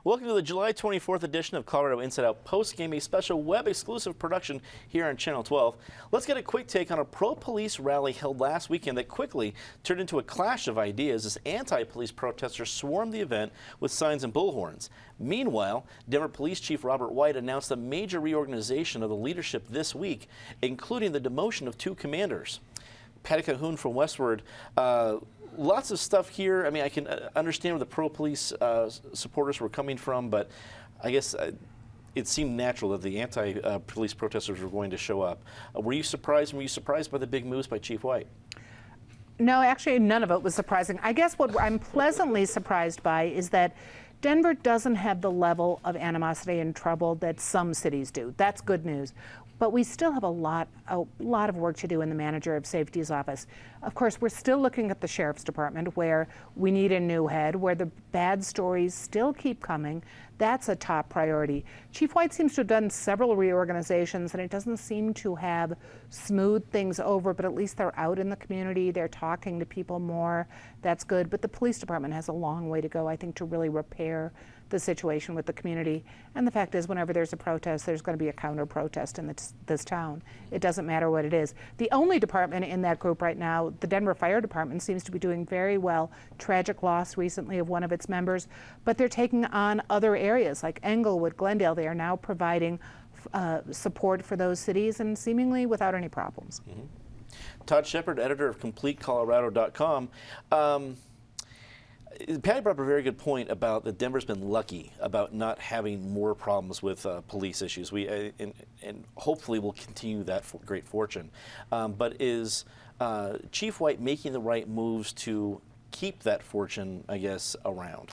Welcome to the July 24th edition of Colorado Inside Out Postgame, a special web-exclusive production here on Channel 12. Let's get a quick take on a pro-police rally held last weekend that quickly turned into a clash of ideas as anti-police protesters swarmed the event with signs and bullhorns. Meanwhile, Denver Police Chief Robert White announced a major reorganization of the leadership this week, including the demotion of 2 commanders. Patricia Calhoun from Westward. Lots of stuff here. I mean, I can understand where the pro-police supporters were coming from, but I guess it seemed natural that the anti-police protesters were going to show up. Were you surprised? Were you surprised by the big moves by Chief White? No, actually, none of it was surprising. I guess what I'm pleasantly surprised by is that Denver doesn't have the level of animosity and trouble that some cities do. That's good news. But we still have a lot of work to do in the manager of safety's office. Of course, we're still looking at the sheriff's department where we need a new head, where the bad stories still keep coming. That's a top priority. Chief White seems to have done several reorganizations, and it doesn't seem to have smoothed things over, but at least they're out in the community. They're talking to people more. That's good. But the police department has a long way to go, I think, to really repair the situation with the community. And the fact is, whenever there's a protest, there's going to be a counter-protest in this town. It doesn't matter what it is. The only department in that group right now, the Denver Fire Department, seems to be doing very well. Tragic loss recently of one of its members, but they're taking on other areas like Englewood, Glendale. They are now providing support for those cities, and seemingly without any problems. Todd Shepherd, editor of CompleteColorado.com. Patty brought up a very good point about that Denver's been lucky about not having more problems with police issues. And hopefully we'll continue that great fortune. But is Chief White making the right moves to keep that fortune, I guess, around?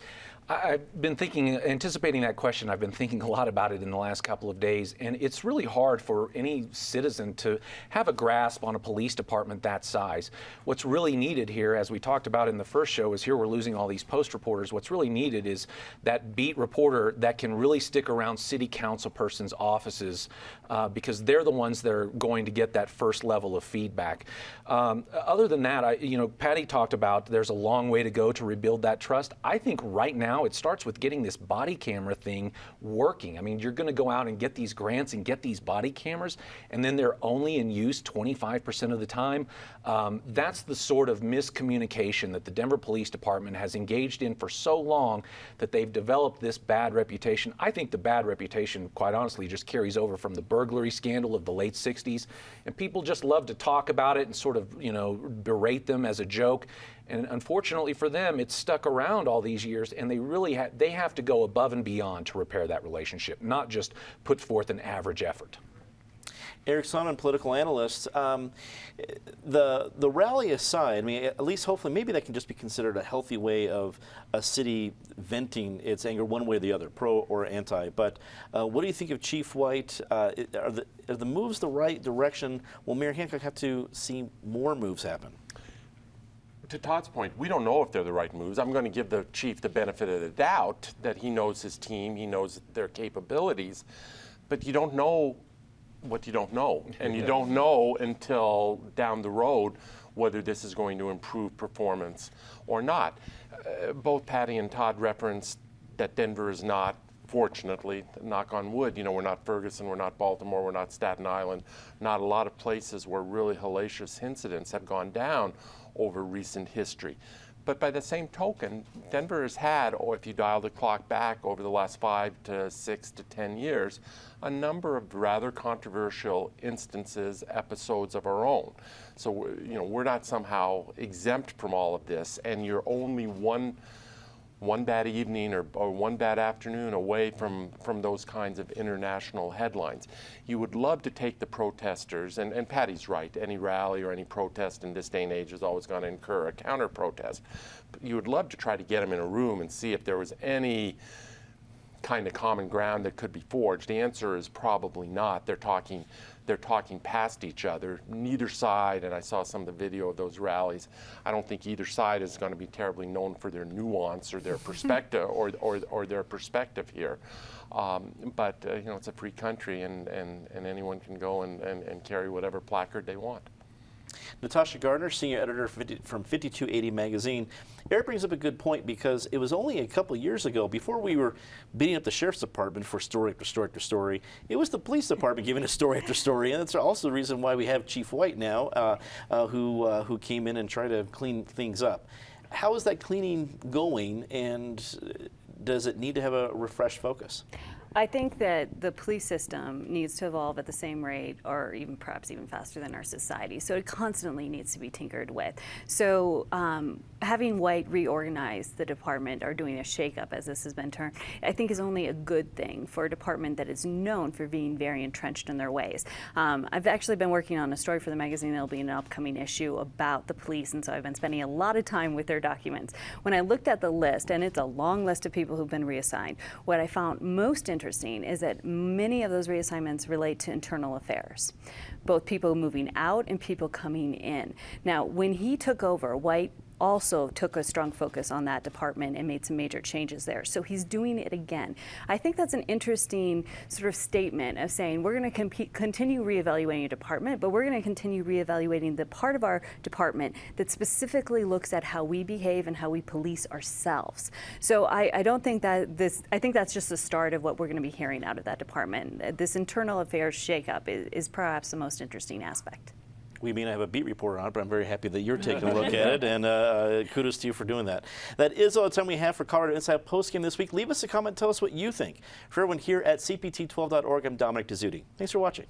I've been anticipating that question. I've been thinking a lot about it in the last couple of days, and it's really hard for any citizen to have a grasp on a police department that size. What's really needed here, as we talked about in the first show, is here we're losing all these post reporters. What's really needed is that beat reporter that can really stick around city council persons' offices because they're the ones that are going to get that first level of feedback. Other than that, Patty talked about there's a long way to go to rebuild that trust. I think right now it starts with getting this body camera thing working. I mean, you're going to go out and get these grants and get these body cameras, and then they're only in use 25% of the time. That's the sort of miscommunication that the Denver Police Department has engaged in for so long that they've developed this bad reputation. I think the bad reputation, quite honestly, just carries over from the burglary scandal of the late 60s, and people just love to talk about it and sort of, berate them as a joke. And unfortunately for them, it's stuck around all these years, and they have to go above and beyond to repair that relationship, not just put forth an average effort. Eric Sondermann, political analyst. The rally aside, I mean, at least hopefully maybe that can just be considered a healthy way of a city venting its anger one way or the other, pro or anti. But what do you think of Chief White? Are the moves the right direction? Will Mayor Hancock have to see more moves happen? To Todd's point, we don't know if they're the right moves. I'm going to give the chief the benefit of the doubt that he knows his team, he knows their capabilities, but you don't know what you don't know. And you don't know until down the road whether this is going to improve performance or not. Both Patty and Todd referenced that Denver is not, fortunately, knock on wood, we're not Ferguson, we're not Baltimore, we're not Staten Island, not a lot of places where really hellacious incidents have gone down over recent history. But by the same token, Denver has had, or if you dial the clock back over the last 5 to 6 to 10 years, a number of rather controversial instances, episodes of our own. So, we're not somehow exempt from all of this, and you're only one bad evening or one bad afternoon away from those kinds of international headlines. You would love to take the protesters, and Patty's right, any rally or any protest in this day and age is always going to incur a counter-protest. But you would love to try to get them in a room and see if there was any kind of common ground that could be forged. The answer is probably not. They're talking past each other. Neither side, and I saw some of the video of those rallies, I don't think either side is going to be terribly known for their nuance or their perspective or their perspective here. But it's a free country, and anyone can go and carry whatever placard they want. Natasha Gardner, senior editor from 5280 magazine. Eric brings up a good point because it was only a couple years ago, before we were beating up the sheriff's department for story after story after story, it was the police department giving us story after story, and that's also the reason why we have Chief White now, who came in and tried to clean things up. How is that cleaning going, and does it need to have a refreshed focus? I think that the police system needs to evolve at the same rate, or even perhaps even faster than our society. So it constantly needs to be tinkered with. So having White reorganize the department, or doing a shakeup, as this has been termed, I think is only a good thing for a department that is known for being very entrenched in their ways. I've actually been working on a story for the magazine that'll be in an upcoming issue about the police, and so I've been spending a lot of time with their documents. When I looked at the list, and it's a long list of people who've been reassigned, what I found most interesting is that many of those reassignments relate to internal affairs, both people moving out and people coming in. Now, when he took over, White also took a strong focus on that department and made some major changes there. So he's doing it again. I think that's an interesting sort of statement of saying we're going to continue reevaluating a department, but we're going to continue reevaluating the part of our department that specifically looks at how we behave and how we police ourselves. So I don't think that I think that's just the start of what we're going to be hearing out of that department. This internal affairs shakeup is perhaps the most interesting aspect. We may not have a beat reporter on it, but I'm very happy that you're taking a look at it, and kudos to you for doing that. That is all the time we have for Colorado Inside Postgame this week. Leave us a comment, tell us what you think. For everyone here at CPT12.org, I'm Dominic Dezzutti. Thanks for watching.